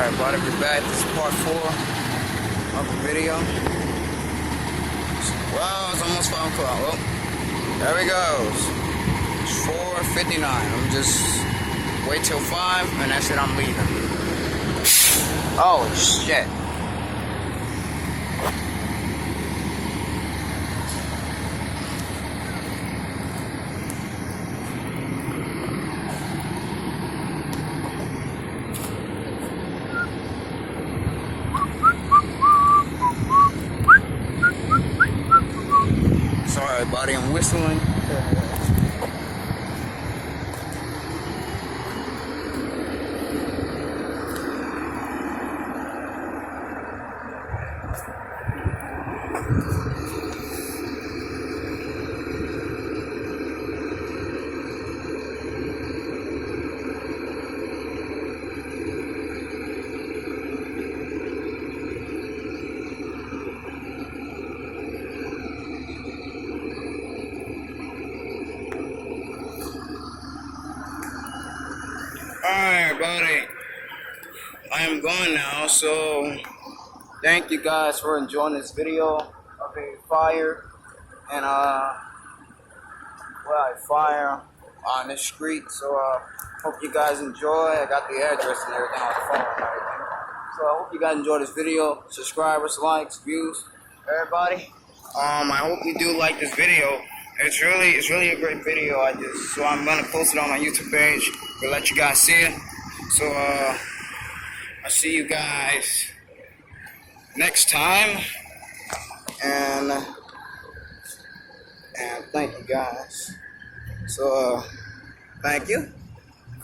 Alright, buddy, we're back. This is part 4 of the video. Well, it's almost 5 o'clock. Well, there he goes. It's 4:59. I'm just wait till 5 and that's it, I'm leaving. Oh, shit. Sorry, buddy, I'm whistling. Alright, buddy, I am going now, so thank you guys for enjoying this video of a fire and fire on this street. So hope you guys enjoy. I got the address and everything on the phone and everything. So I hope you guys enjoy this video. Subscribers, likes, views, everybody. I hope you do like this video. It's really a great video. So I'm gonna post it on my YouTube page to let you guys see it. So I'll see you guys next time, and thank you guys. So thank you.